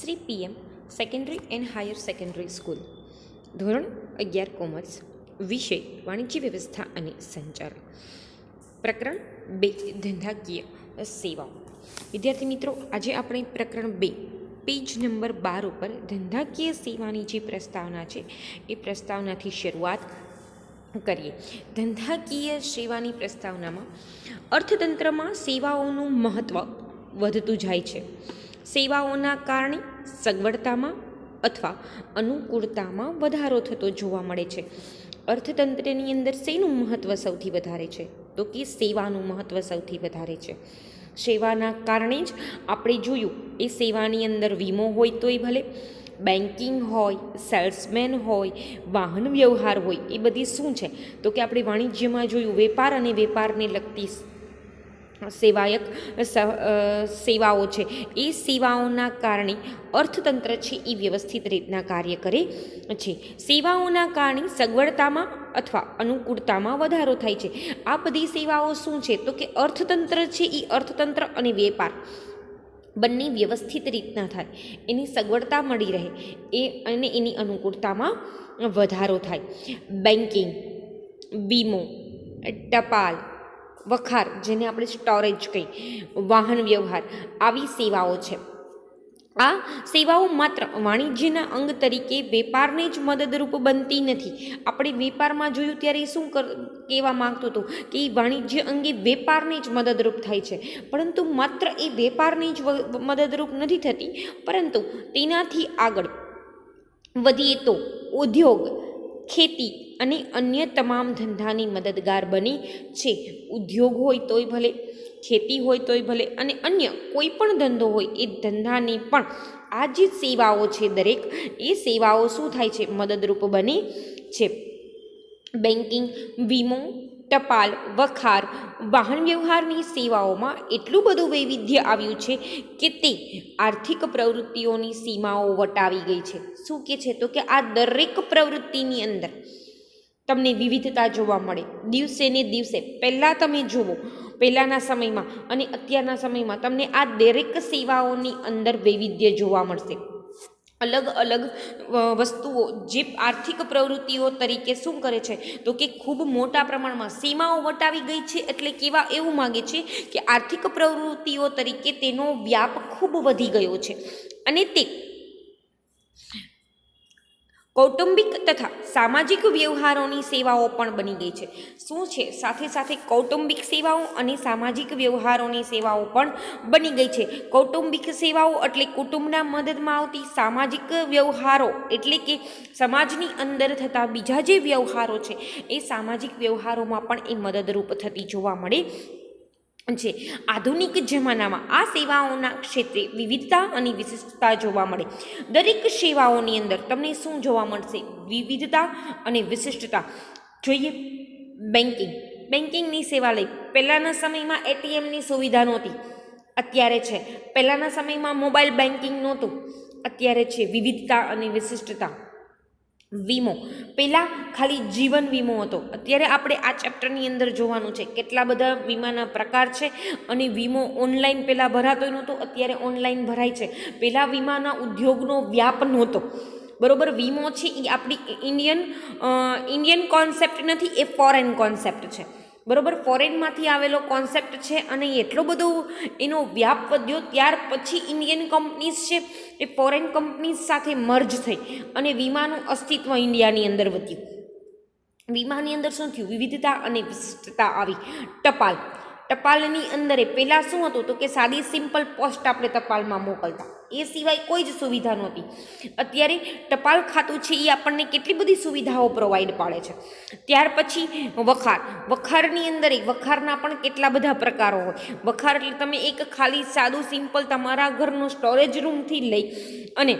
Shri PM secondary and higher secondary school, ધોરણ 11 commerce, વિષય વાણિજ્ય વ્યવસ્થા અને સંચાલન, પ્રકરણ 2 ધંધાકીય સેવાઓ. વિદ્યાર્થી મિત્રો, આજે આપણે પ્રકરણ 2 પેજ નંબર 12 ઉપર ધંધાકીય સેવાની જે પ્રસ્તાવના છે એ પ્રસ્તાવનાથી શરૂઆત કરીએ. ધંધાકીય સેવાની પ્રસ્તાવનામાં અર્થતંત્રમાં સેવાઓનું મહત્ત્વ વધતું જાય છે. સેવાઓના કારણે સગવડતામાં અથવા અનુકૂળતામાં વધારો થતો જોવા મળે છે. અર્થતંત્રની અંદર શેનું મહત્ત્વ સૌથી વધારે છે? તો કે સેવાનું મહત્ત્વ સૌથી વધારે છે. સેવાના કારણે જ આપણે જોયું એ સેવાની અંદર વીમો હોય તોય ભલે, બેન્કિંગ હોય, સેલ્સમેન હોય, વાહન વ્યવહાર હોય, એ બધી શું છે? તો કે આપણે વાણિજ્યમાં જોયું વેપાર અને વેપારને લગતી સેવાયક સેવાઓ છે. એ સેવાઓના કારણે અર્થતંત્ર છે એ વ્યવસ્થિત રીતના કાર્ય કરે છે. સેવાઓના કારણે સગવડતામાં અથવા અનુકૂળતામાં વધારો થાય છે. આ બધી સેવાઓ શું છે? તો કે અર્થતંત્ર છે એ અર્થતંત્ર અને વેપાર બંને વ્યવસ્થિત રીતના થાય, એની સગવડતા મળી રહે અને એની અનુકૂળતામાં વધારો થાય. બેન્કિંગ, વીમો, ટપાલ, વખાર જેને આપણે સ્ટોરેજ કહીએ, વાહન વ્યવહાર, આવી સેવાઓ છે. આ સેવાઓ માત્ર વાણિજ્યના અંગ તરીકે વેપારને જ મદદરૂપ બનતી નથી. આપણે વેપારમાં જોયું ત્યારે શું કહેવા માંગતો હતો કે એ વાણિજ્ય અંગે વેપારને જ મદદરૂપ થાય છે, પરંતુ માત્ર એ વેપારને જ મદદરૂપ નથી થતી, પરંતુ તેનાથી આગળ વધીએ તો ઉદ્યોગ, ખેતી અને અન્ય તમામ ધંધાની મદદગાર બની છે. ઉદ્યોગ હોય તોય ભલે, ખેતી હોય તોય ભલે, અને અન્ય કોઈ પણ ધંધો હોય એ ધંધાની પણ આ જે સેવાઓ છે દરેક એ સેવાઓ શું થાય છે? મદદરૂપ બને છે. બેન્કિંગ, વીમો, ટપાલ, વખાર, વાહન વ્યવહારની સેવાઓમાં એટલું બધું વૈવિધ્ય આવ્યું છે કે તે આર્થિક પ્રવૃત્તિઓની સીમાઓ વટાવી ગઈ છે. શું કે છે? તો કે આ દરેક પ્રવૃત્તિની અંદર તમને વિવિધતા જોવા મળે. દિવસે ને દિવસે પહેલાં તમે જુઓ, પહેલાંના સમયમાં અને અત્યારના સમયમાં તમને આ દરેક સેવાઓની અંદર વૈવિધ્ય જોવા મળશે. અલગ અલગ વસ્તુઓ જે આર્થિક પ્રવૃત્તિઓ તરીકે શું કરે છે? તો કે ખૂબ મોટા પ્રમાણમાં સીમાઓ વટાવી ગઈ છે. એટલે કેવા એવું માગે છે કે આર્થિક પ્રવૃત્તિઓ તરીકે તેનો વ્યાપ ખૂબ વધી ગયો છે અને તે કૌટુંબિક તથા સામાજિક વ્યવહારોની સેવાઓ પણ બની ગઈ છે. શું છે? સાથે સાથે કૌટુંબિક સેવાઓ અને સામાજિક વ્યવહારોની સેવાઓ પણ બની ગઈ છે. કૌટુંબિક સેવાઓ એટલે કુટુંબના મદદમાં આવતી સામાજિક વ્યવહારો, એટલે કે સમાજની અંદર થતા બીજા જે વ્યવહારો છે એ સામાજિક વ્યવહારોમાં પણ એ મદદરૂપ થતી જોવા મળે છે. આધુનિક જમાનામાં આ સેવાઓના ક્ષેત્રે વિવિધતા અને વિશિષ્ટતા જોવા મળે. દરેક સેવાઓની અંદર તમને શું જોવા મળશે? વિવિધતા અને વિશિષ્ટતા. જોઈએ બેન્કિંગ. બેન્કિંગની સેવા લઈ. પહેલાંના સમયમાં એટીએમની સુવિધા નહોતી, અત્યારે છે. પહેલાંના સમયમાં મોબાઈલ બેન્કિંગ નહોતું, અત્યારે છે. વિવિધતા અને વિશિષ્ટતા. વીમો. પહેલાં ખાલી જીવન વીમો હતો, અત્યારે આપણે આ ચેપ્ટરની અંદર જોવાનું છે કેટલા બધા વીમાના પ્રકાર છે અને વીમો ઓનલાઈન પહેલાં ભરાતો નહોતો, અત્યારે ઓનલાઈન ભરાય છે. પહેલાં વીમાના ઉદ્યોગનો વ્યાપ નહોતો, બરોબર. વીમો છે એ આપણી ઇન્ડિયન કોન્સેપ્ટ નથી, એ ફોરેન કોન્સેપ્ટ છે, બરોબર. ફોરેનમાંથી આવેલો કોન્સેપ્ટ છે અને એટલો બધો એનો વ્યાપ વધ્યો. ત્યાર પછી ઇન્ડિયન કંપનીઝ છે એ ફોરેન કંપનીઝ સાથે મર્જ થઈ અને વીમાનું અસ્તિત્વ ઇન્ડિયાની અંદર વધ્યું. વીમાની અંદર શું થયું? વિવિધતા અને વિશિષ્ટતા આવી. ટપાલ. ટપાલની અંદર પહેલાં શું હતું? તો કે સાદી સિમ્પલ પોસ્ટ આપણે ટપાલમાં મોકલતા, એ સિવાય કોઈ જ સુવિધા નહોતી. અત્યારે ટપાલ ખાતું છે એ આપણને કેટલી બધી સુવિધાઓ પ્રોવાઈડ પાડે છે. ત્યાર પછી વખાર. વખારની અંદર વખારના પણ કેટલા બધા પ્રકારો હોય. વખાર એટલે તમે એક ખાલી સાદું સિમ્પલ તમારા ઘરનો સ્ટોરેજ રૂમથી લઈ અને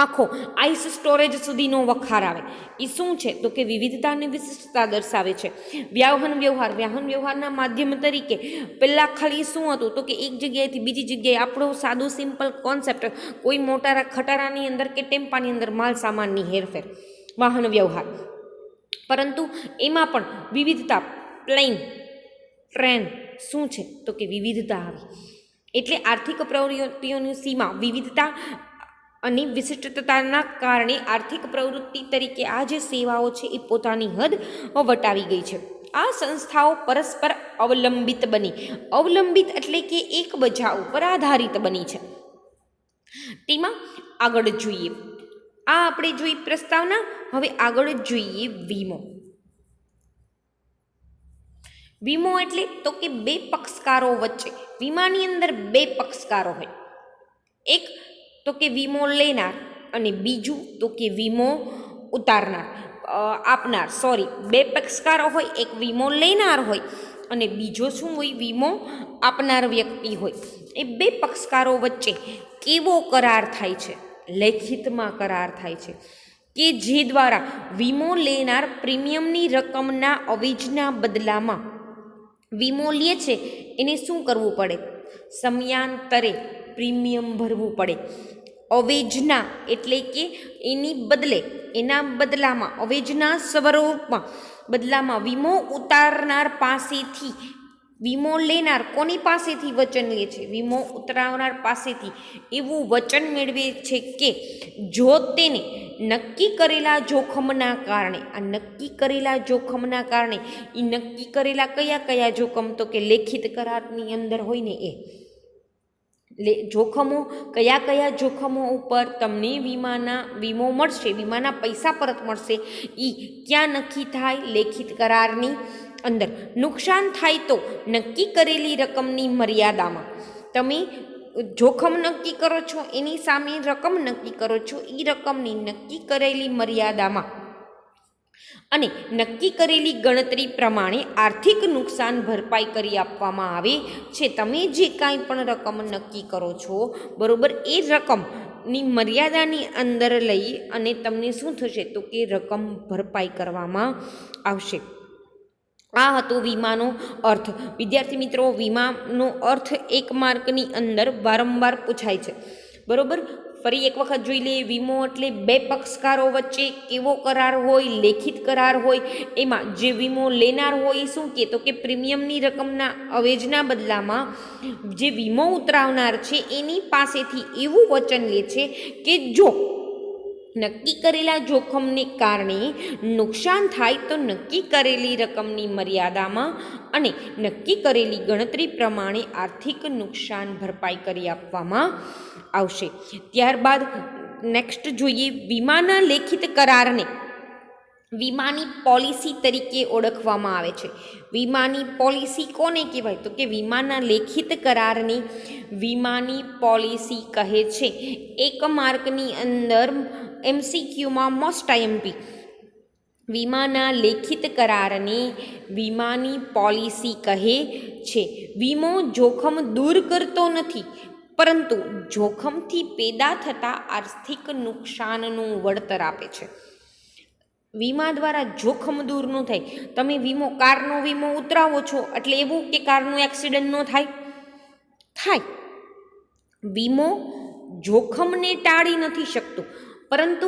આખો આઈસ સ્ટોરેજ સુધીનો વખાર આવે. એ શું છે? તો કે વિવિધતા અને વિશિષ્ટતા દર્શાવે છે. વાહન વ્યવહાર. વાહન વ્યવહારના માધ્યમ તરીકે પહેલાં ખાલી શું હતું? તો કે એક જગ્યાએથી બીજી જગ્યાએ આપણો સાદું સિમ્પલ કોન્સેપ્ટ, કોઈ મોટા ખટારાની અંદર કે ટેમ્પાની અંદર માલ સામાનની હેરફેર, વાહન વ્યવહાર. પરંતુ એમાં પણ વિવિધતા. પ્લેન, ટ્રેન, શું છે? તો કે વિવિધતા આવી. એટલે આર્થિક પ્રવૃત્તિઓની સીમા, વિવિધતા અને વિશિષ્ટતાના કારણે આર્થિક પ્રવૃત્તિ તરીકે આ જે સેવાઓ છે એ પોતાની હદ વટાવી ગઈ છે. આ સંસ્થાઓ પરસ્પર અવલંબિત બની, અવલંબિત એટલે કે એકબીજા ઉપર આધારિત બની છે. તેમાં આગળ જોઈએ, આ આપણે જોઈ પ્રસ્તાવના. હવે આગળ જોઈએ વીમો. વીમો એટલે તો કે બે પક્ષકારો વચ્ચે, વીમાની અંદર બે પક્ષકારો હોય, એક તો કે વીમો લેનાર અને બીજું તો કે વીમો ઉતારનાર, આપનાર. બે પક્ષકારો હોય, એક વીમો લેનાર હોય અને બીજો શું હોય, વીમો આપનાર વ્યક્તિ હોય. એ બે પક્ષકારો વચ્ચે કેવો કરાર થાય છે? લેખિતમાં કરાર થાય છે કે જે દ્વારા વીમો લેનાર પ્રીમિયમની રકમના અવેજના બદલામાં વીમો લે છે એને શું કરવું પડે? સમયાંતરે પ્રીમિયમ ભરવું પડે. અવેજના એટલે કે એની બદલે, એના બદલામાં, અવેજના સ્વરૂપમાં બદલામાં વીમો ઉતારનાર પાસેથી, વીમો લેનાર કોની પાસેથી વચન લે છે? વીમો ઉતારનાર પાસેથી એવું વચન મેળવે છે કે જો તેને નક્કી કરેલા જોખમના કારણે, આ નક્કી કરેલા જોખમના કારણે, એ નક્કી કરેલા કયા કયા જોખમ? તો કે લેખિત કરારની અંદર હોય ને એ જોખમો, કયા કયા જોખમો ઉપર તમને વીમો મળશે, વીમાના પૈસા પરત મળશે, એ ક્યાં નક્કી થાય? લેખિત કરારની અંદર. નુકસાન થાય તો નક્કી કરેલી રકમની મર્યાદામાં, તમે જોખમ નક્કી કરો છો, એની સામે રકમ નક્કી કરો છો, એ રકમની નક્કી કરેલી મર્યાદામાં અને નક્કી કરેલી ગણતરી પ્રમાણે આર્થિક નુકસાન ભરપાઈ કરી આપવામાં આવે છે. તમે જે કાંઈ પણ રકમ નક્કી કરો છો, બરોબર, એ રકમની મર્યાદાની અંદર લઈ અને તમને શું થશે? તો કે રકમ ભરપાઈ કરવામાં આવશે. આ હતો વીમાનો અર્થ. વિદ્યાર્થી મિત્રો, વીમાનો અર્થ એક માર્કની અંદર વારંવાર પૂછાય છે, બરોબર. ફરી એક વખત જોઈ લઈએ. વીમો એટલે બે પક્ષકારો વચ્ચે કેવો કરાર હોય? લેખિત કરાર હોય. એમાં જે વીમો લેનાર હોય એ શું કહે? તો કે પ્રીમિયમની રકમના અવેજના બદલામાં જે વીમો ઉતરાવનાર છે એની પાસેથી એવું વચન લે છે કે જો નક્કી કરેલા જોખમને કારણે નુકસાન થાય તો નક્કી કરેલી રકમની મર્યાદામાં અને નક્કી કરેલી ગણતરી પ્રમાણે આર્થિક નુકસાન ભરપાઈ કરી આપવામાં આવશે. ત્યારબાદ નેક્સ્ટ જોઈએ, વીમાના લેખિત કરારને વીમાની પોલિસી તરીકે ઓળખવામાં આવે છે. વીમાની પોલિસી કોને કહેવાય? તો કે વીમાના લેખિત કરારની વીમાની પોલિસી કહે છે. એક માર્કની અંદર MCQમાં મોસ્ટ IMP વીમાના લેખિત કરારને વીમાની પોલિસી કહે છે. વીમો જોખમ દૂર કરતો નથી, પરંતુ જોખમથી પેદા થતા આર્થિક નુકસાનનું વળતર આપે છે. વીમા દ્વારા જોખમ દૂર ન થાય. તમે કારનો વીમો ઉતરાવો છો એટલે એવું કે કારનું એક્સિડન્ટ ન થાય? થાય. વીમો જોખમને ટાળી નથી શકતું, પરંતુ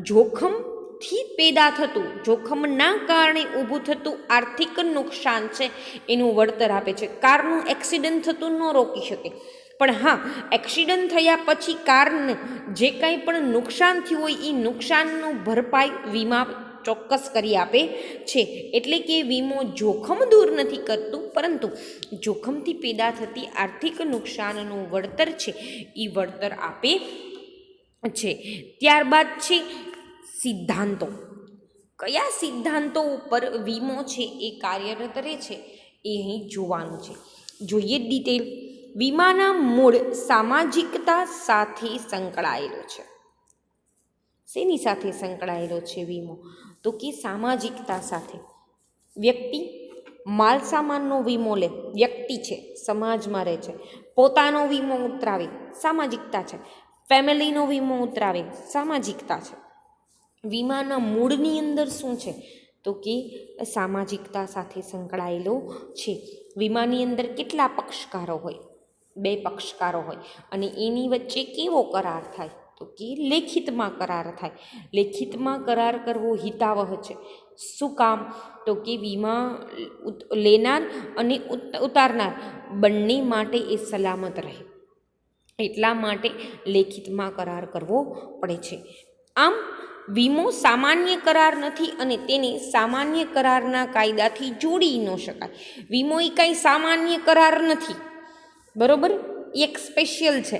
જોખમથી પેદા થતું, જોખમના કારણે ઊભું થતું આર્થિક નુકસાન છે એનું વળતર આપે છે. કારનું એક્સિડન્ટ થતું ન રોકી શકે, પણ હા, એક્સિડન્ટ થયા પછી કારને જે કાંઈ પણ નુકસાન થયું હોય એ નુકસાનનું ભરપાઈ વીમા ચોક્કસ કરી આપે છે. એટલે કે વીમો જોખમ દૂર નથી કરતું, પરંતુ જોખમથી પેદા થતી આર્થિક નુકસાનનું વળતર છે એ વળતર આપે છે. ત્યારબાદ છે સિદ્ધાંતો. કયા સિદ્ધાંતો ઉપર વીમો છે એ કાર્યરત રહે છે એ અહીં જોવાનું છે. જોઈએ ડિટેલ. વીમાના મૂળ સામાજિકતા સાથે સંકળાયેલો છે. શેની સાથે સંકળાયેલો છે વીમો? તો કે સામાજિકતા સાથે. વ્યક્તિ માલ સામાનનો વીમો લે, વ્યક્તિ છે, સમાજમાં રહે છે, પોતાનો વીમો ઉતરાવે, સામાજિકતા છે. ફેમિલીનો વીમો ઉતરાવે, સામાજિકતા છે. વીમાના મૂળની અંદર શું છે? તો કે સામાજિકતા સાથે સંકળાયેલો છે. વીમાની અંદર કેટલા પક્ષકારો હોય? બે પક્ષકારો હોય. અને એની વચ્ચે કેવો કરાર થાય? તો કે લેખિતમાં કરાર થાય. લેખિતમાં કરાર કરવો હિતાવહ છે. શું કામ? તો કે વીમા લેનાર અને ઉતારનાર બંને માટે એ સલામત રહે. એટલા માટે લેખિતમાં કરાર કરવો પડે છે. આમ વીમો સામાન્ય કરાર નથી અને તેને સામાન્ય કરારના કાયદાથી જોડી ન શકાય. વીમો એ કાંઈ સામાન્ય કરાર નથી, બરોબર, એક સ્પેશિયલ છે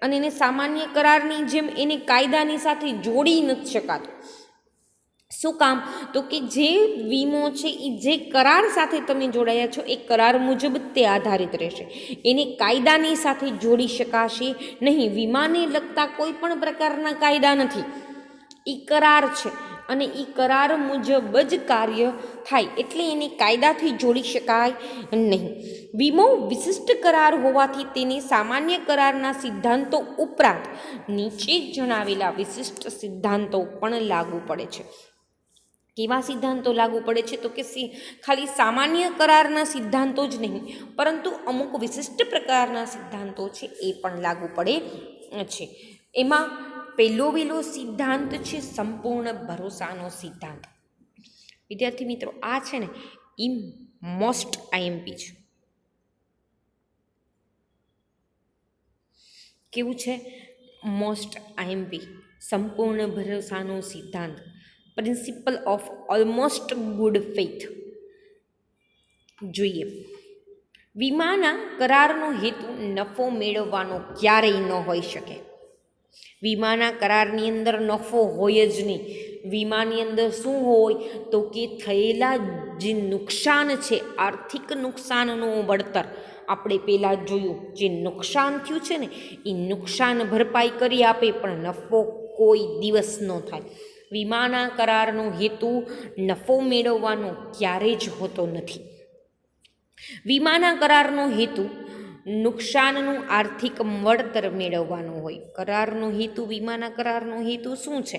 અને એને સામાન્ય કરારની જેમ એને કાયદાની સાથે જોડી નથી શકાતો. શું કામ? તો કે જે વીમો છે એ જે કરાર સાથે તમે જોડાયા છો એ કરાર મુજબ તે આધારિત રહેશે, એને કાયદાની સાથે જોડી શકાશે નહીં. વીમાને લગતા કોઈ પણ પ્રકારના કાયદા નથી, એ કરાર છે અને એ કરાર મુજબ જ કાર્ય થાય, એટલે એને કાયદાથી જોડી શકાય નહીં. વીમો વિશિષ્ટ કરાર હોવાથી તેને સામાન્ય કરારના સિદ્ધાંતો ઉપરાંત નીચે જણાવેલા વિશિષ્ટ સિદ્ધાંતો પણ લાગુ પડે છે. કેવા સિદ્ધાંતો લાગુ પડે છે? તો કે ખાલી સામાન્ય કરારના સિદ્ધાંતો જ નહીં, પરંતુ અમુક વિશિષ્ટ પ્રકારના સિદ્ધાંતો છે એ પણ લાગુ પડે છે. એમાં પહેલો સિદ્ધાંત છે સંપૂર્ણ ભરોસાનો સિદ્ધાંત. વિદ્યાર્થી મિત્રો, આ છે ને એ મોસ્ટ આઈએમપી છે. કેવું છે? મોસ્ટ આઈએમપી, સંપૂર્ણ ભરોસાનો સિદ્ધાંત, principal of almost good faith. જોઈએ, વીમાના કરારનો હેતુ નફો મેળવવાનો ક્યારેય ન હોઈ શકે. વીમાના કરારની અંદર નફો હોય જ નહીં. વીમાની અંદર શું હોય? તો કે થયેલા જે નુકસાન છે, આર્થિક નુકસાનનું વળતર. આપણે પહેલાં જોયું, જે નુકસાન થયું છે ને એ નુકસાન ભરપાઈ કરી આપે, પણ નફો કોઈ દિવસ ન થાય. વીમાના કરારનો હેતુ નફો મેળવવાનો ક્યારેય જ હોતો નથી. વીમાના કરારનો હેતુ નુકસાનનું આર્થિક વળતર મેળવવાનો હોય. કરારનો હેતુ, વીમાના કરારનો હેતુ શું છે?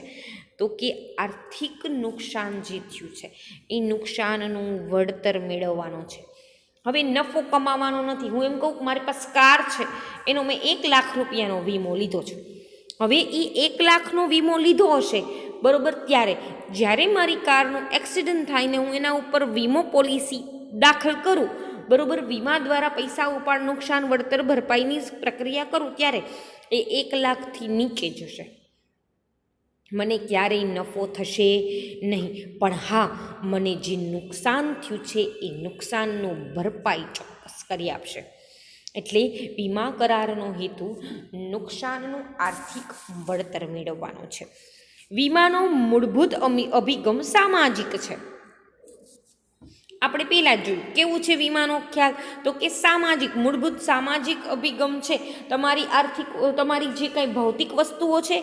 તો કે આર્થિક નુકસાન જે થયું છે એ નુકસાનનું વળતર મેળવવાનો છે. હવે નફો કમાવાનો નથી. હું એમ કહું કે મારી પાસે કાર છે, એનો મેં 1 લાખ રૂપિયાનો વીમો લીધો છે. હવે એ 1 લાખનો વીમો લીધો હશે, બરોબર, જ્યારે મારી કારનું એક્સિડન્ટ થાય ને હું એના ઉપર વીમો પોલિસી દાખલ કરું, બરોબર, વીમા દ્વારા પૈસા ઉપાડ નુકસાન વળતર ભરપાઈની પ્રક્રિયા કરું, ત્યારે એ 1 લાખથી નીચે જશે. મને ક્યારેય નફો થશે નહીં. પણ હા, મને જે નુકસાન થયું છે એ નુકસાનનું ભરપાઈ ચોક્કસ કરી આપશે. એટલે વીમા કરારનો હેતુ નુકસાનનું આર્થિક વળતર મેળવવાનો છે. વીમાનો મૂળભૂત અભિગમ સામાજિક છે. આપણે પહેલાં જ જોયું કેવું છે વીમાનો ખ્યાલ? તો કે સામાજિક, મૂળભૂત સામાજિક અભિગમ છે. તમારી જે કાંઈ ભૌતિક વસ્તુઓ છે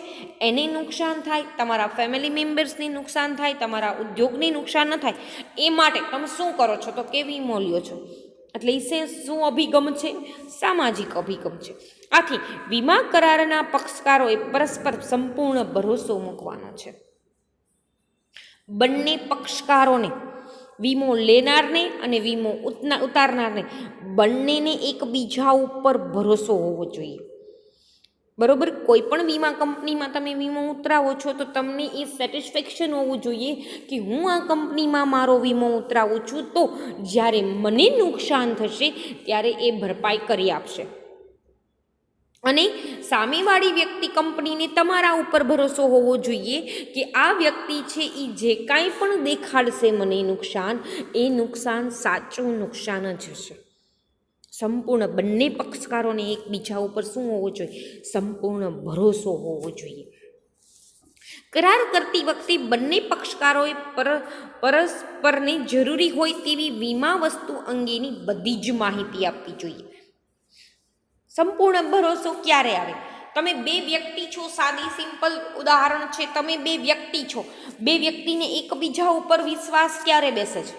એને નુકસાન થાય, તમારા ફેમિલી મેમ્બર્સને નુકસાન થાય, તમારા ઉદ્યોગને નુકસાન ન થાય, એ માટે તમે શું કરો છો? તો કે વીમો લ્યો છો. એટલે એ શું અભિગમ છે? સામાજિક અભિગમ છે. આથી વીમા કરારના પક્ષકારોએ પરસ્પર સંપૂર્ણ ભરોસો મૂકવાનો છે. બંને પક્ષકારોને, વીમો લેનારને અને વીમો ઉતારનારને, બંનેને એકબીજા ઉપર ભરોસો હોવો જોઈએ. બરોબર, કોઈ પણ વીમા કંપનીમાં તમે વીમો ઉતરાવો છો તો તમને એ સેટિસ્ફેક્શન હોવું જોઈએ કે હું આ કંપનીમાં મારો વીમો ઉતરાવું છું તો જ્યારે મને નુકસાન થશે ત્યારે એ ભરપાઈ કરી આપશે. અને સામેવાળી વ્યક્તિ, કંપનીને તમારા ઉપર ભરોસો હોવો જોઈએ કે આ વ્યક્તિ છે એ જે કાંઈ પણ દેખાડશે મને નુકસાન, એ નુકસાન સાચું નુકસાન જ હશે. સંપૂર્ણ બંને પક્ષકારોને એકબીજા ઉપર શું હોવો જોઈએ? સંપૂર્ણ ભરોસો હોવો જોઈએ. કરાર કરતી વખતે બંને પક્ષકારોએ પરસ્પરને જરૂરી હોય તેવી વીમા વસ્તુ અંગેની બધી જ માહિતી આપવી જોઈએ. સંપૂર્ણ ભરોસો ક્યારે આવે? તમે 2 વ્યક્તિ છો, સાદી સિમ્પલ ઉદાહરણ છે, તમે 2 વ્યક્તિ છો, 2 વ્યક્તિને એકબીજા ઉપર વિશ્વાસ ક્યારે બેસે છે?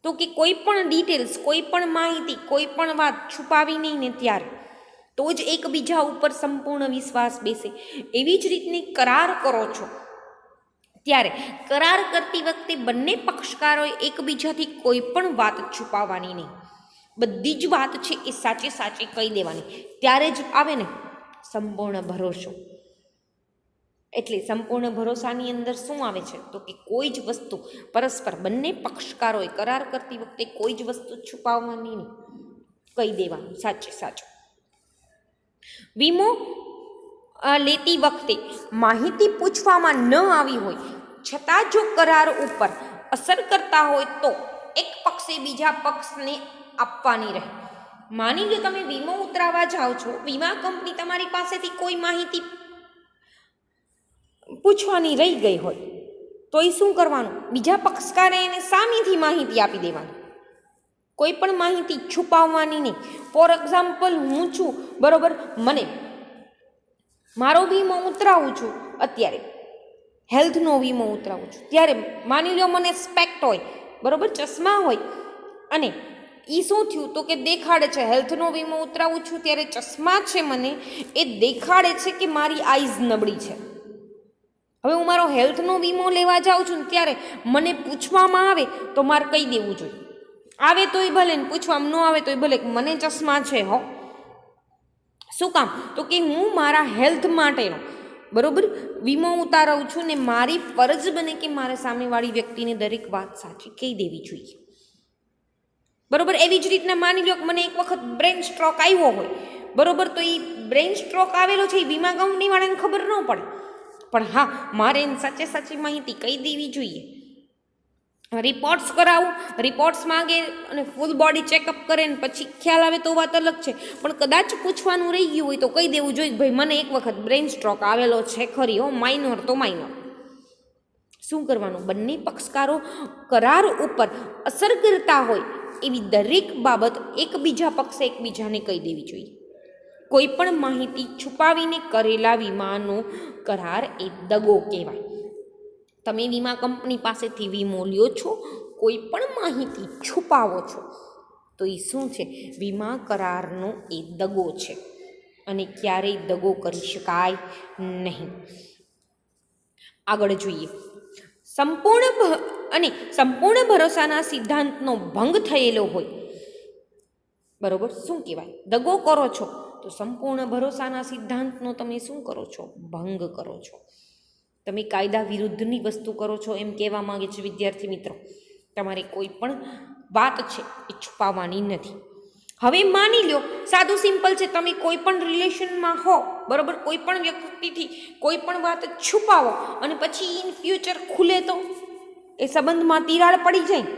તો કે કોઈ પણ ડિટેલ્સ, કોઈ પણ માહિતી, કોઈ પણ વાત છુપાવી નહીં ને ત્યારે, તો જ એકબીજા ઉપર સંપૂર્ણ વિશ્વાસ બેસે. એવી જ રીતની કરાર કરો છો ત્યારે કરાર કરતી વખતે બંને પક્ષકારોએ એકબીજાથી કોઈ પણ વાત છુપાવવાની નહીં. બધી જ વાત છે એ સાચે સાચી કહી દેવાની, ત્યારે જ આવે ને સંપૂર્ણ ભરોસો. એટલે સંપૂર્ણ ભરોસાની અંદર શું આવે છે? તો કે કોઈ જ વસ્તુ પરસ્પર બંને પક્ષકારોએ કરાર કરતી વખતે કોઈ જ વસ્તુ છુપાવવાની નહીં, કહી દેવાનું સાચે સાચું. વીમો લેતી વખતે માહિતી પૂછવામાં ન આવી હોય છતાં જો કરાર ઉપર અસર કરતા હોય તો એક પક્ષે બીજા પક્ષને આપવાની રહે. માની લો તમે વીમો ઉતરાવવા જાઓ છો, વીમા કંપની તમારી પાસેથી કોઈ માહિતી પૂછવાની રહી ગઈ હોય તો એ શું કરવાનું? બીજા પક્ષકારે એને સામેથી માહિતી આપી દેવાની. કોઈ પણ માહિતી છુપાવવાની નહીં. ફોર એક્ઝામ્પલ, હું છું બરોબર, મને મારો વીમો ઉતરાવું છું, અત્યારે હેલ્થનો વીમો ઉતરાવું છું, ત્યારે માની લો મને સ્પેક્ટ હોય બરોબર, ચશ્મા હોય, અને એ શું થયું તો કે દેખાડે છે હેલ્થનો વીમો ઉતરાવું છું ત્યારે ચશ્મા છે મને એ દેખાડે છે કે મારી આઈઝ નબળી છે. હવે હું મારો હેલ્થનો વીમો લેવા જાઉં છું ને ત્યારે મને પૂછવામાં આવે તો મારે કહી દેવું જોઈએ. આવે તોય ભલે ને પૂછવામાં ન આવે તોય ભલે મને ચશ્મા છે હો. શું કામ? તો કે હું મારા હેલ્થ માટેનો બરોબર વીમો ઉતારવું છું ને મારી ફરજ બને કે મારે સામેવાળી વ્યક્તિને દરેક વાત સાચી કહી દેવી જોઈએ. બરોબર. એવી જ રીતના માની લો કે મને એક વખત બ્રેન સ્ટ્રોક આવ્યો હોય બરોબર, તો એ બ્રેન સ્ટ્રોક આવેલો છે એ વીમા કંપનીવાળાને ખબર ન પડે, પણ હા મારે એને સાચે સાચી માહિતી કહી દેવી જોઈએ. રિપોર્ટ્સ કરાવું, રિપોર્ટ્સ માંગે અને ફૂલ બોડી ચેકઅપ કરે ને પછી ખ્યાલ આવે તો વાત અલગ છે, પણ કદાચ પૂછવાનું રહી ગયું હોય તો કહી દેવું જોઈએ ભાઈ મને એક વખત બ્રેન સ્ટ્રોક આવેલો છે ખરી હો, માઇનોર તો માઇનોર. શું કરવાનું? બંને પક્ષકારો કરાર ઉપર અસર કરતા હોય એવી દરેક બાબત એકબીજા પક્ષે એકબીજાને કહી દેવી જોઈએ. કોઈ પણ માહિતી છુપાવીને કરેલા વીમાનો કરાર એ દગો કહેવાય. તમે વીમા કંપની પાસેથી વીમો લ્યો છો, કોઈ પણ માહિતી છુપાવો છો તો એ શું છે? વીમા કરારનો એ દગો છે અને ક્યારેય દગો કરી શકાય નહીં. આગળ જોઈએ. સંપૂર્ણ ભરોસાના સિદ્ધાંતનો ભંગ થયેલો હોય બરોબર, શું કહેવાય? દગો કરો છો તો સંપૂર્ણ ભરોસાના સિદ્ધાંતનો તમે શું કરો છો? ભંગ કરો છો. તમે કાયદા વિરુદ્ધની વસ્તુ કરો છો એમ કહેવા માંગે છે વિદ્યાર્થી મિત્રો. તમારે કોઈ પણ વાત છે એ છુપાવવાની નથી. હવે માની લો, સાદું સિમ્પલ છે, તમે કોઈ પણ રિલેશનમાં હો બરોબર, કોઈ પણ વ્યક્તિથી કોઈ પણ વાત છુપાવો અને પછી ઇન ફ્યુચર ખુલે તો એ સંબંધમાં તિરાડ પડી જાય.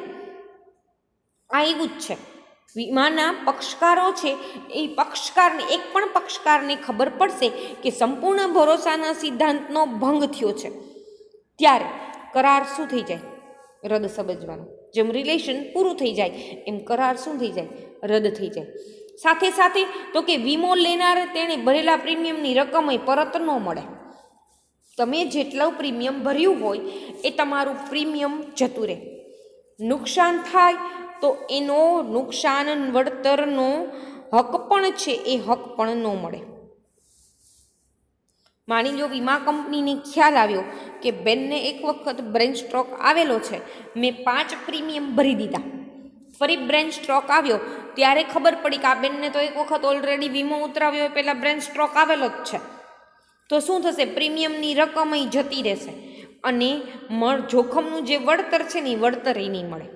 આ એવું જ છે. વીમાના પક્ષકારો છે એ પક્ષકારને એક પણ પક્ષકારને ખબર પડશે કે સંપૂર્ણ ભરોસાના સિદ્ધાંતનો ભંગ થયો છે ત્યારે કરાર શું થઈ જાય? રદ સમજવાનું. જેમ રિલેશન પૂરું થઈ જાય એમ કરાર શું થઈ જાય? રદ થઈ જાય. સાથે સાથે તો કે વીમો લેનાર તેણે ભરેલા પ્રીમિયમની રકમ પરત ન મળે. તમે જેટલું પ્રીમિયમ ભર્યું હોય એ તમારું પ્રીમિયમ જતું રહે. નુકસાન થાય તો એનો નુકસાન વળતરનો હક પણ છે એ હક પણ ન મળે. માની લો વીમા કંપનીને ખ્યાલ આવ્યો કે બેનને એક વખત બ્રેન સ્ટ્રોક આવેલો છે, મેં 5 પ્રીમિયમ ભરી દીધા, ફરી બ્રેન સ્ટ્રોક આવ્યો ત્યારે ખબર પડી કે આ બેનને તો એક વખત ઓલરેડી વીમો ઉતરાવ્યો પહેલાં બ્રેન સ્ટ્રોક આવેલો જ છે. તો શું થશે? પ્રીમિયમની રકમ અહીં જતી રહેશે અને જોખમનું જે વળતર છે ને એ વળતર એ નહીં મળે.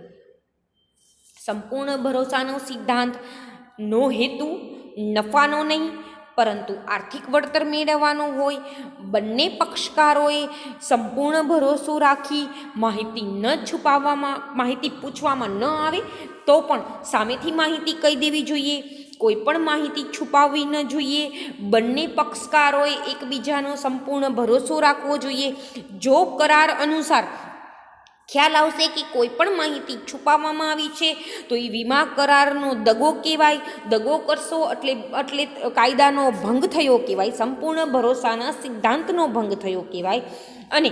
સંપૂર્ણ ભરોસાનો સિદ્ધાંતનો હેતુ નફાનો નહીં પરંતુ આર્થિક વળતર મેળવવાનો હોય. બંને પક્ષકારોએ સંપૂર્ણ ભરોસો રાખી માહિતી પૂછવામાં ન આવે તો પણ સામેથી માહિતી કહી દેવી જોઈએ. કોઈ પણ માહિતી છુપાવવી ન જોઈએ. બંને પક્ષકારોએ એકબીજાનો સંપૂર્ણ ભરોસો રાખવો જોઈએ. જો કરાર અનુસાર ખ્યાલ આવશે કે કોઈ પણ માહિતી છુપાવવામાં આવી છે તો એ વીમા કરારનો દગો કહેવાય. દગો કરશો એટલે કાયદાનો ભંગ થયો કહેવાય, સંપૂર્ણ ભરોસાના સિદ્ધાંતનો ભંગ થયો કહેવાય. અને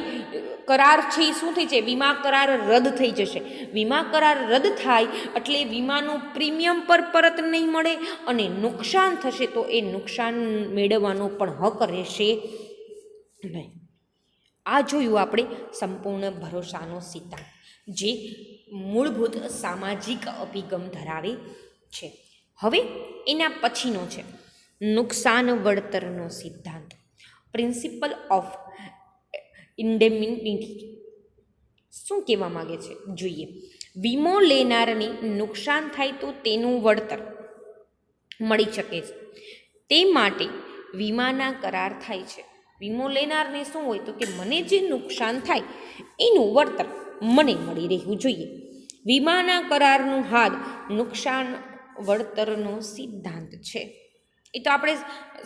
કરાર છે એ શું થઈ છે? વીમા કરાર રદ થઈ જશે. વીમા કરાર રદ થાય એટલે વીમાનું પ્રીમિયમ પર પરત નહીં મળે અને નુકસાન થશે તો એ નુકસાન મેળવવાનો પણ હક રહેશે નહીં. આ જોયું આપણે સંપૂર્ણ ભરોસાનો સિદ્ધાંત, જે મૂળભૂત સામાજિક અભિગમ ધરાવે છે. હવે એના પછીનો છે નુકસાન વળતરનો સિદ્ધાંત, પ્રિન્સિપલ ઓફ ઇન્ડેમિનિટી. શું કહેવા માગે છે જોઈએ. વીમો લેનારને નુકસાન થાય તો તેનું વળતર મળી શકે છે. તે માટે વીમાના કરાર થાય છે. વીમો લેનારને શું હોય તો કે મને જે નુકસાન થાય એનું વળતર મને મળી રહેવું જોઈએ. વીમાના કરારનું હાદ નુકસાન વળતરનો સિદ્ધાંત છે. એ તો આપણે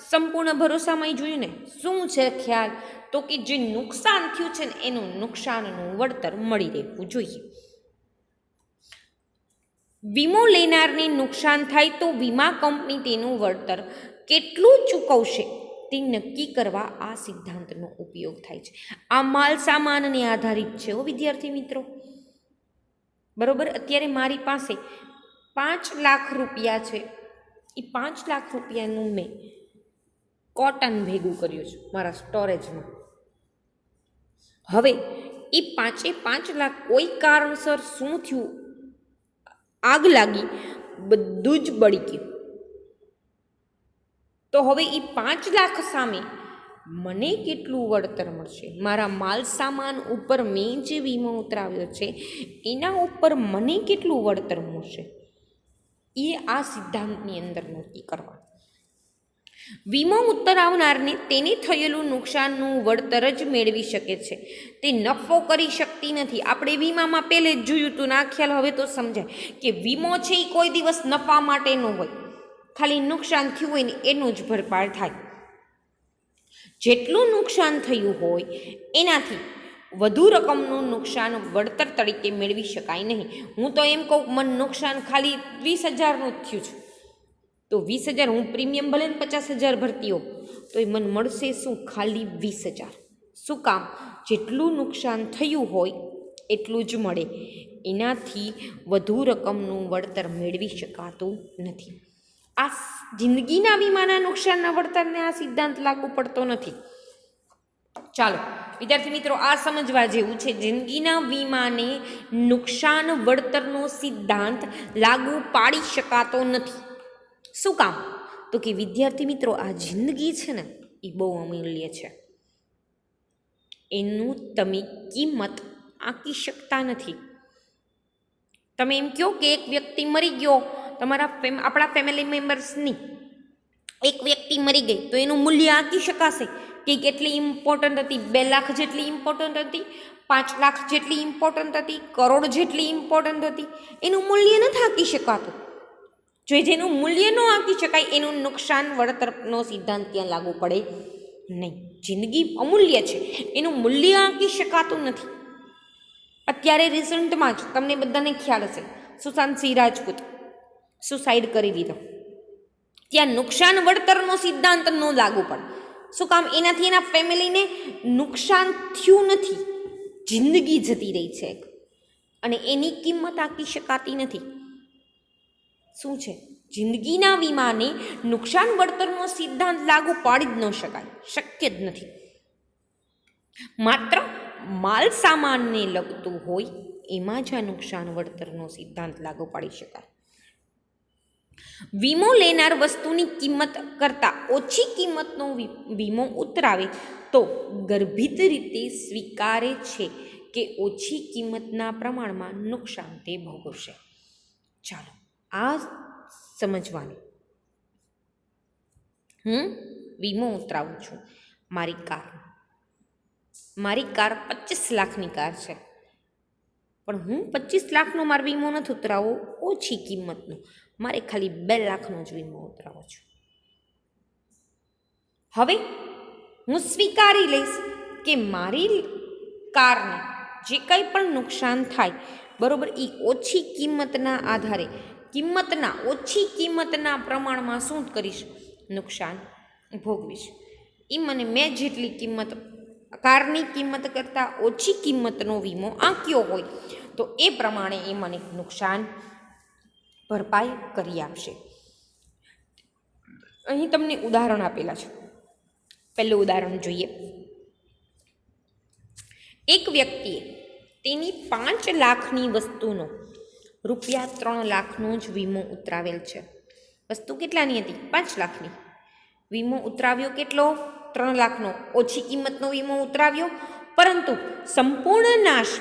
સંપૂર્ણ ભરોસામાં જોયું ને. શું છે ખ્યાલ તો કે જે નુકસાન થયું છે ને એનું નુકસાનનું વળતર મળી રહેવું જોઈએ. વીમો લેનારને નુકસાન થાય તો વીમા કંપની તેનું વળતર કેટલું ચૂકવશે તે નક્કી કરવા આ સિદ્ધાંતનો ઉપયોગ થાય છે. આ માલ સામાનને આધારિત છે વિદ્યાર્થી મિત્રો. બરોબર, અત્યારે મારી પાસે 5 લાખ રૂપિયા છે. એ 5 લાખ રૂપિયાનું મેં કોટન ભેગું કર્યું છે મારા સ્ટોરેજમાં. હવે એ 5 લાખ કોઈ કારણસર શું થયું, આગ લાગી, બધું જ બળી ગયું. તો હવે એ 5 લાખ સામે મને કેટલું વળતર મળશે? મારા માલ સામાન ઉપર મેં જે વીમો ઉતરાવ્યો છે એના ઉપર મને કેટલું વળતર મળશે એ આ સિદ્ધાંતની અંદર નક્કી કરવા. વીમો ઉતરાવનારને તેને થયેલું નુકસાનનું વળતર જ મેળવી શકે છે, તે નફો કરી શકતી નથી. આપણે વીમામાં પહેલે જ જોયું હતું ને આ ખ્યાલ હવે તો સમજાય કે વીમો છે એ કોઈ દિવસ નફા માટે ન હોય, ખાલી નુકસાન થયું હોય ને એનું જ ભરપાઈ થાય. જેટલું નુકસાન થયું હોય એનાથી વધુ રકમનું નુકસાન વળતર તરીકે મેળવી શકાય નહીં. હું તો એમ કહું મને નુકસાન ખાલી 20,000નું જ થયું છે તો 20,000 હું પ્રીમિયમ ભલે ને 50,000 ભરતી હોઉં તો એ મને મળશે શું? ખાલી 20,000. શું કામ? જેટલું નુકસાન થયું હોય એટલું જ મળે, એનાથી વધુ રકમનું વળતર મેળવી શકાતું નથી. આ જિંદગીના વીમાના નુકસાનના વળતરને આ સિદ્ધાંત લાગુ પડતો નથી. ચાલો વિદ્યાર્થી મિત્રો, આ સમજવા જેવું છે. જિંદગીના વીમાને નુકસાન વળતરનો સિદ્ધાંત લાગુ પાડી શકાતો નથી. શું કામ? તો કે વિદ્યાર્થી મિત્રો, આ જિંદગી છે ને એ બહુ અમૂલ્ય છે. એનું તમે કિંમત આંકી શકતા નથી. તમે એમ કહો કે એક વ્યક્તિ મરી ગયો, આપણા ફેમિલી મેમ્બર્સની એક વ્યક્તિ મરી ગઈ તો એનું મૂલ્ય આંકી શકાશે કે કેટલી ઇમ્પોર્ટન્ટ હતી? 2 લાખ જેટલી ઇમ્પોર્ટન્ટ હતી, 5 લાખ જેટલી ઇમ્પોર્ટન્ટ હતી, કરોડ જેટલી ઇમ્પોર્ટન્ટ હતી? એનું મૂલ્ય નથી આંકી શકાતું. જો જેનું મૂલ્ય ન આંકી શકાય એનું નુકસાન વળતરનો સિદ્ધાંત ત્યાં લાગુ પડે નહીં. જિંદગી અમૂલ્ય છે, એનું મૂલ્ય આંકી શકાતું નથી. અત્યારે રિસન્ટમાં જ તમને બધાને ખ્યાલ હશે, સુશાંત સિંહ રાજપૂત સુસાઇડ કરી લીધો. ત્યાં નુકસાન વળતરનો સિદ્ધાંત ન લાગુ પડે. શું કામ? એનાથી એના ફેમિલીને નુકસાન થયું નથી, જિંદગી જતી રહી છે અને એની કિંમત આંકી શકાતી નથી. શું છે? જિંદગીના વીમાને નુકસાન વળતરનો સિદ્ધાંત લાગુ પાડી જ ન શકાય, શક્ય જ નથી. માત્ર માલ સામાનને લગતું હોય એમાં જ આ નુકસાન વળતરનો સિદ્ધાંત લાગુ પાડી શકાય. વીમો લેનાર વસ્તુની કિંમત કરતાં ઓછી કિંમતનો વીમો ઉતરાવે તો ગર્ભિત રીતે સ્વીકારે છે કે ઓછી કિંમતના પ્રમાણમાં નુકસાન તે ભોગવશે. ચાલો આ સમજવાનું. હું વીમો ઉતરાવું છું મારી કાર. મારી કાર 25 લાખની કાર છે, પણ હું 25 લાખનો મારો વીમો નથી ઉતરાવો, ઓછી કિંમતનો. મારે ખાલી 2 લાખનો જ વીમો ઉતરાવો છું. હવે હું સ્વીકારી લઈશ કે મારી કારને જે કંઈ પણ નુકસાન થાય, બરાબર, એ ઓછી કિંમતના આધારે ઓછી કિંમતના પ્રમાણમાં શું કરીશ? નુકસાન ભોગવીશ. એ મને મેં જેટલી કિંમત કારની કિંમત કરતાં ઓછી કિંમતનો વીમો આંક્યો હોય તો એ પ્રમાણે એ મને નુકસાન ભરપાઈ કરી આપશે. અહીં તમને ઉદાહરણ આપેલા છે. પહેલું ઉદાહરણ જોઈએ. એક વ્યક્તિએ તેની 5 લાખની વસ્તુનો ₹3 લાખનો જ વીમો ઉતરાવેલ છે. વસ્તુ કેટલાની હતી? 5 લાખની. વીમો ઉતરાવ્યો કેટલો? 3 લાખનો. ઓછી કિંમતનો વીમો ઉતરાવ્યો, પરંતુ સંપૂર્ણ નાશ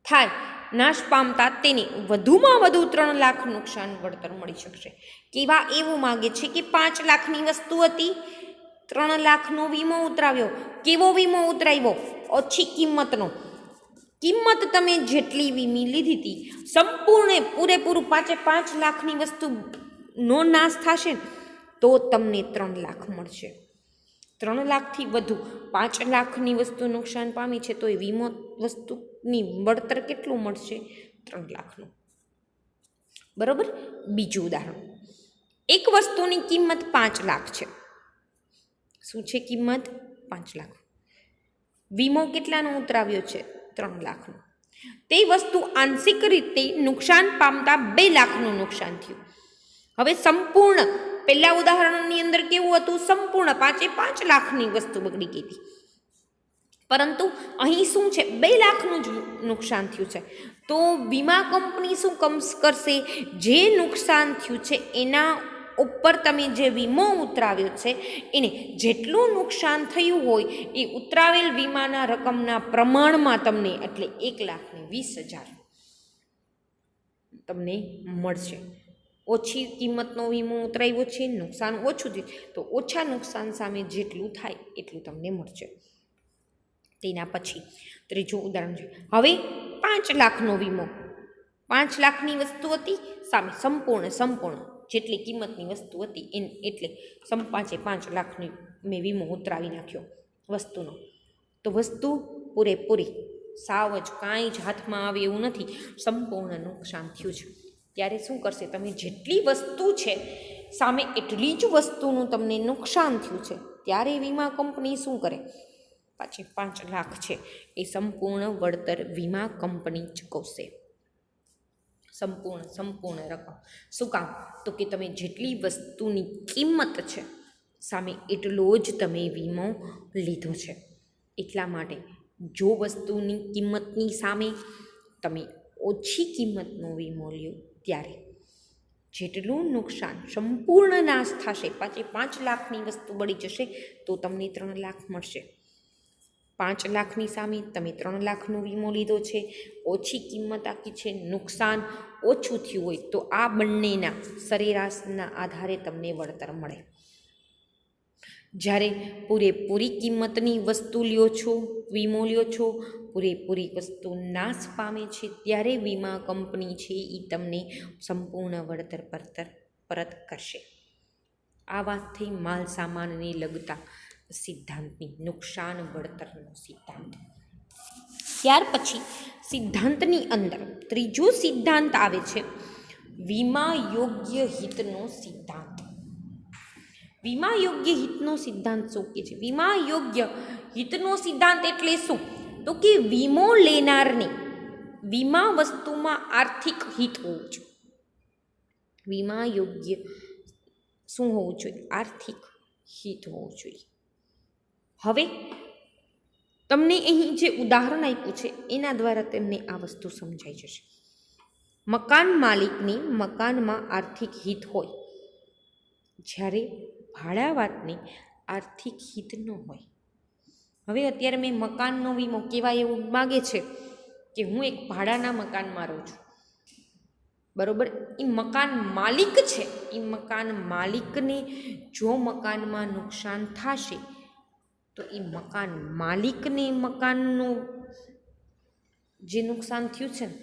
થાય નાશ પામતા તેને વધુમાં વધુ 3 લાખ નુકસાન વળતર મળી શકશે. કેવા એવું માગે છે કે 5 લાખની વસ્તુ હતી, 3 લાખનો વીમો ઉતરાવ્યો. કેવો વીમો ઉતરાવ્યો? ઓછી કિંમતનો. કિંમત તમે જેટલી વીમી લીધી હતી, સંપૂર્ણ પૂરેપૂરું 5 લાખની વસ્તુનો નાશ થશે ને તો તમને 3 લાખ મળશે. 3 લાખથી વધુ 5 લાખની વસ્તુ નુકસાન પામી છે તો એ વીમો વસ્તુની વળતર કેટલું મળશે? 3 લાખનું. બરોબર. બીજું ઉદાહરણ, એક વસ્તુની કિંમત 5 લાખ છે. શું છે કિંમત? 5 લાખ. વીમો કેટલાનો ઉતરાવ્યો છે? 3 લાખનો. તે વસ્તુ આંશિક રીતે નુકસાન પામતા 2 લાખનું નુકસાન થયું. હવે સંપૂર્ણ, પહેલા ઉદાહરણની અંદર કેવું હતું? સંપૂર્ણ 5 લાખની વસ્તુ બગડી ગઈ હતી, પરંતુ અહીં શું છે? 2 લાખનું જ નુકસાન થયું છે. તો વીમા કંપની શું કરશે? જે નુકસાન થયું છે એના ઉપર તમે જે વીમો ઉતરાવ્યો છે એને જેટલું નુકસાન થયું હોય એ ઉતરાવેલ વીમાના રકમના પ્રમાણમાં તમને, એટલે 1,20,000 તમને મળશે. ઓછી કિંમતનો વીમો ઉતરાવ્યો છે, નુકસાન ઓછું છે, તો ઓછા નુકસાન સામે જેટલું થાય એટલું તમને મળશે. તેના પછી ત્રીજું ઉદાહરણ છે. હવે 5 લાખનો વીમો, 5 લાખની વસ્તુ હતી, સામે સંપૂર્ણ જેટલી કિંમતની વસ્તુ હતી એટલે 5 લાખની મેં વીમો ઉતરાવી નાખ્યો વસ્તુનો. તો વસ્તુ પૂરેપૂરી સાવ જ કાંઈ જ હાથમાં આવે એવું નથી, સંપૂર્ણ નુકસાન થયું છે. ત્યારે શું કરશે? તમે જેટલી વસ્તુ છે સામે એટલી જ વસ્તુનું તમને નુકસાન થયું છે, ત્યારે વીમા કંપની શું કરે? પાછી 5 લાખ છે એ સંપૂર્ણ વળતર વીમા કંપની ચૂકવશે. સંપૂર્ણ રકમ. શું કામ? તો કે તમે જેટલી વસ્તુની કિંમત છે સામે એટલો જ તમે વીમો લીધો છે. એટલા માટે જો વસ્તુની કિંમતની સામે તમે ઓછી કિંમતનો વીમો લ્યો ત્યારે જેટલું નુકસાન સંપૂર્ણ નાશ થશે, 5 લાખની વસ્તુ બળી જશે તો તમને 3 લાખ મળશે. 5 લાખની સામે તમે 3 લાખનો વીમો લીધો છે, ઓછી કિંમત આખી છે, નુકસાન ઓછું થયું હોય તો આ બંનેના સરેરાશના આધારે તમને વળતર મળે. જ્યારે પૂરેપૂરી કિંમતની વસ્તુ લ્યો છો, વીમો લ્યો છો, પૂરેપૂરી વસ્તુ નાશ પામે છે ત્યારે વીમા કંપની છે એ તમને સંપૂર્ણ વળતર પરત કરશે. આ વાત થઈ માલ સામાનને લગતા સિદ્ધાંતની, નુકસાન વળતરનો સિદ્ધાંત. ત્યાર પછી સિદ્ધાંતની અંદર ત્રીજો સિદ્ધાંત આવે છે વીમા યોગ્ય હિતનો સિદ્ધાંત. વીમા યોગ્ય હિતનો સિદ્ધાંત શું કહે છે? વીમા યોગ્ય હિતનો સિદ્ધાંત એટલે શું? તો કે વીમો લેનારને વીમા વસ્તુમાં આર્થિક હિત હોવું જોઈએ. વીમા યોગ્ય શું હોવું જોઈએ? આર્થિક હિત હોવું જોઈએ. હવે તમને અહીં જે ઉદાહરણ આપ્યું છે એના દ્વારા તેમને આ વસ્તુ સમજાઈ જશે. મકાન માલિકની મકાનમાં આર્થિક હિત હોય, જ્યારે ભાડાવાતની આર્થિક હિત ન હોય. હવે અત્યારે મેં મકાનનો વીમો કેવા એવું માગે છે કે હું એક ભાડાના મકાનમાં રહું છું, બરોબર. એ મકાન માલિક છે, એ મકાન માલિકને જો મકાનમાં નુકસાન થશે તો એ મકાન માલિકને મકાનનું જે નુકસાન થયું છે ને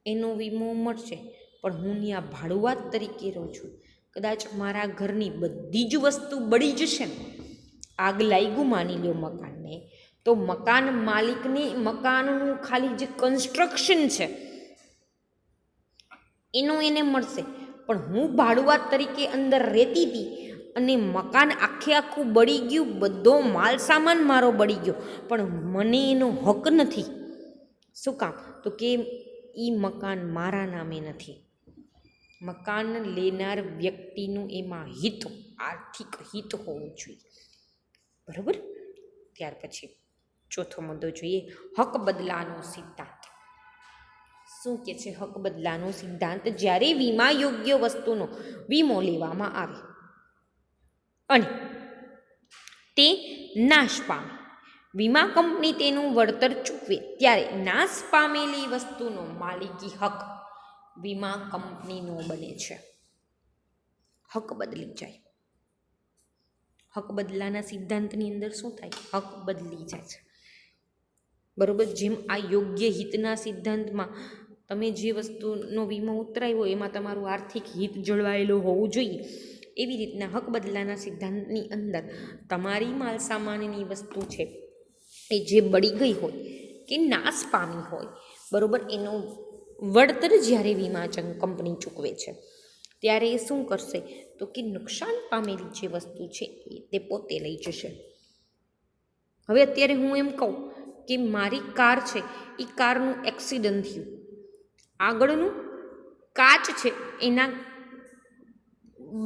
એનો વીમો મળશે. પણ હું ત્યાં ભાડુઆત તરીકે રહું છું, કદાચ મારા ઘરની બધી જ વસ્તુ બળી જશે ને, આગ લાગ્યું માની લ્યો મકાનને, તો મકાન માલિકને મકાનનું ખાલી જે કન્સ્ટ્રક્શન છે એનો એને મળશે. પણ હું ભાડુઆત તરીકે અંદર રહેતી હતી અને મકાન આખું બળી ગયું, બધો માલ સામાન મારો બળી ગયો, પણ મને એનો હક નથી. શું કામ? તો કે એ મકાન મારા નામે નથી. મકાન લેનાર વ્યક્તિનું એમાં હિત, આર્થિક હિત હોવું જોઈએ, બરાબર. ત્યાર પછી ચોથો મુદ્દો જોઈએ, હક બદલાનો સિદ્ધાંત. શું કે છે હક બદલાનો સિદ્ધાંત? જ્યારે વીમા યોગ્ય વસ્તુનો વીમો લેવામાં આવે અને તે નાશ પામે વીમા કંપની તેનું વળતર ચૂકવે ત્યારે નાશ પામેલી વસ્તુનો માલિકી હક વીમા કંપનીનો બને છે. હક બદલી જાય. હક બદલાના સિદ્ધાંતની અંદર શું થાય? હક બદલી જાય છે. બરોબર. જેમ આ યોગ્ય હિતના સિદ્ધાંતમાં તમે જે વસ્તુનો વીમો ઉતરાવ્યો એમાં તમારું આર્થિક હિત જળવાયેલું હોવું જોઈએ, એવી રીતના હક બદલાના સિદ્ધાંતની અંદર તમારી માલ સામાનની વસ્તુ છે એ જે બળી ગઈ હોય કે નાશ પામી હોય, બરોબર, એનું વળતર જ્યારે વીમા કંપની ચૂકવે છે ત્યારે એ શું કરશે તો કે નુકસાન પામેલી જે વસ્તુ છે એ તે પોતે લઈ જશે. હવે અત્યારે હું એમ કહું કે મારી કાર છે એ કારનું એક્સિડન્ટ થયું, આગળનું કાચ છે એના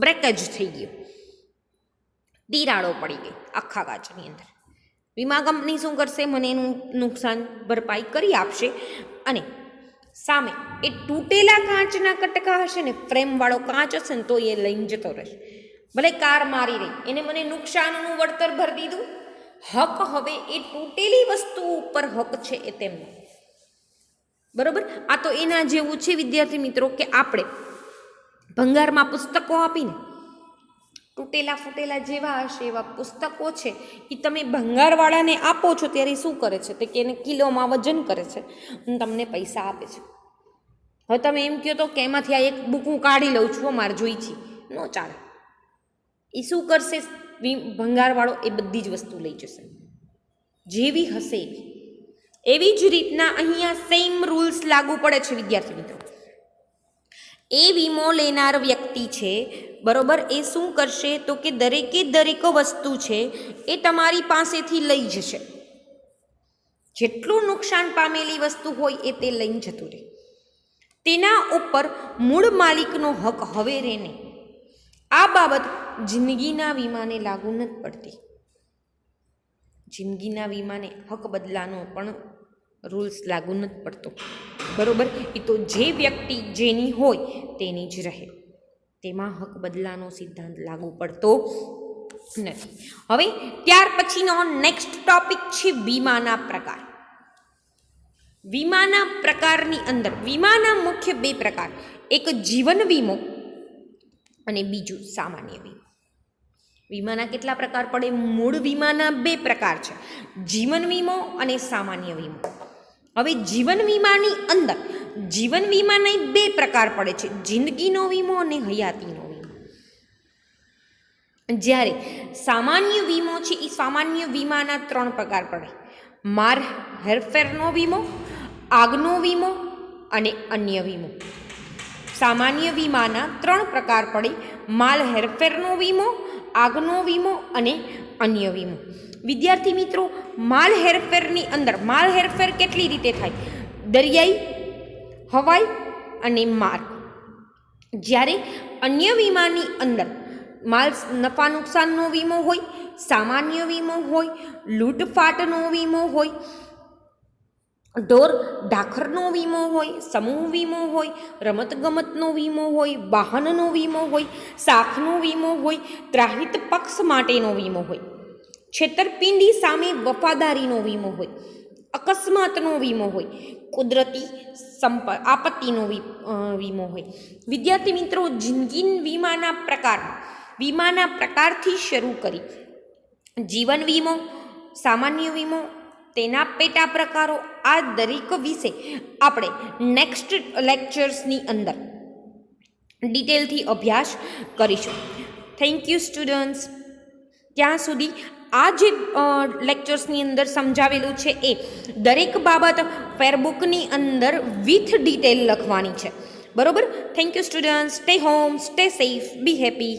બ્રેકેજ થઈ ગયું, તિરાડો પડી ગઈ આખા કાચની અંદર. વીમા કંપની શું કરશે? મને એનું નુકસાન ભરપાઈ કરી આપશે અને સામે એ તૂટેલા કાચના કટકા હશે ને, ફ્રેમવાળો કાચ હશે ને, તો એ લઈને જતો રહેશે. ભલે કાર મારી રહી, એને મને નુકસાનનું વળતર ભરી દીધું. હક હવે એ તૂટેલી વસ્તુ ઉપર હક છે એ તેમનો. બરોબર. આ તો એના જેવું છે વિદ્યાર્થી મિત્રો કે આપણે ભંગારમાં પુસ્તકો આપીને, તૂટેલા ફૂટેલા જેવા હશે એવા પુસ્તકો છે એ તમે ભંગારવાળાને આપો છો ત્યારે શું કરે છે? તો કે એને કિલોમાં વજન કરે છે અને તમને પૈસા આપે છે. હવે તમે એમ કહો તો કે એમાંથી આ એક બુક હું કાઢી લઉં છું, મારે જોઈ છે, ન ચાલે. એ શું કરશે? ભંગારવાળો એ બધી જ વસ્તુ લઈ જશે જેવી હશે એવી. એવી જ રીતના અહીંયા સેમ રૂલ્સ લાગુ પડે છે વિદ્યાર્થી મિત્રો. એ વીમો લેનાર વ્યક્તિ છે, બરોબર, એ શું કરશે તો કે દરેકે દરેક વસ્તુ છે એ તમારી પાસેથી લઈ જશે. જેટલું નુકસાન પામેલી વસ્તુ હોય એ તે લઈને જતું રહે. તેના ઉપર મૂળ માલિકનો હક હવે રહે નહીં. આ બાબત જિંદગીના વીમાને લાગુ નથી પડતી. જિંદગીના વીમાને હક બદલાનો પણ રૂલ્સ લાગુ નથી પડતો. બરોબર. એ તો જે વ્યક્તિ જેની હોય તેની જ રહે, તેમાં હક બદલાનો સિદ્ધાંત લાગુ પડતો નથી. હવે ત્યાર પછીનો નેક્સ્ટ ટોપિક છે વીમાના પ્રકાર. વીમાના પ્રકારની અંદર વીમાના મુખ્ય બે પ્રકાર, એક જીવન વીમો અને બીજું સામાન્ય વીમો. વીમાના કેટલા પ્રકાર પડે? મૂળ વીમાના બે પ્રકાર છે, જીવન વીમો અને સામાન્ય વીમો. હવે જીવન વીમાની અંદર જીવન વીમાના બે પ્રકાર પડે છે, જિંદગીનો વીમો અને હયાતીનો વીમો. જ્યારે સામાન્ય વીમો છે એ સામાન્ય વીમાના ત્રણ પ્રકાર પડે, માર હેરફેરનો વીમો, આગનો વીમો અને અન્ય વીમો. સામાન્ય વીમાના ત્રણ પ્રકાર પડે, માલ હેરફેરનો વીમો, આગનો વીમો અને અન્ય વીમો. વિદ્યાર્થી મિત્રો, માલ હેરફેરની અંદર માલ હેરફેર કેટલી રીતે થાય? દરિયાઈ, હવાઈ અને માર્ગ. જ્યારે અન્ય વીમાની અંદર માલ નફા નુકસાનનો વીમો હોય, સામાન્ય વીમો હોય, લૂંટફાટનો વીમો હોય, ઢોર ઢાખરનો વીમો હોય, સમૂહ વીમો હોય, રમતગમતનો વીમો હોય, વાહનનો વીમો હોય, શાખનો વીમો હોય, ત્રાહિત પક્ષ માટેનો વીમો હોય, છેતરપિંડી સામે વફાદારીનો વીમો હોય, અકસ્માતનો વીમો હોય, કુદરતી આપત્તિનો વીમો હોય. વિદ્યાર્થી મિત્રો, જિંદગી વીમાના પ્રકારથી શરૂ કરી જીવન વીમો, સામાન્ય વીમો, તેના પેટા પ્રકારો, આ દરેક વિશે આપણે નેક્સ્ટ લેક્ચર્સની અંદર ડિટેલથી અભ્યાસ કરીશું. Thank you students. ત્યાં સુધી આ જે લેક્ચર્સની અંદર સમજાવેલું છે એ દરેક બાબત ફેરબુકની અંદર વિથ ડિટેલ લખવાની છે. બરોબર. Thank you students. Stay home, stay safe, B happy.